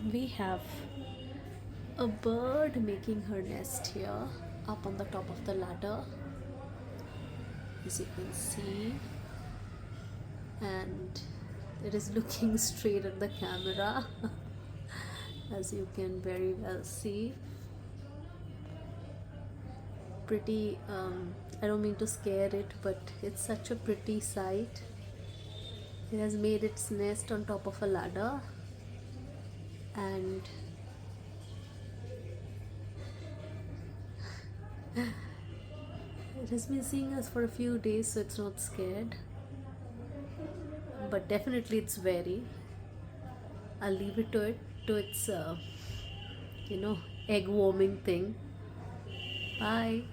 We have a bird making her nest here up on the top of the ladder, as you can see, and it is looking straight at the camera as you can very well see. Pretty, I don't mean to scare it, but it's such a pretty sight. It has made its nest on top of a ladder, and it has been seeing us for a few days, so it's not scared, but definitely it's wary. I'll leave it to its egg warming thing. Bye.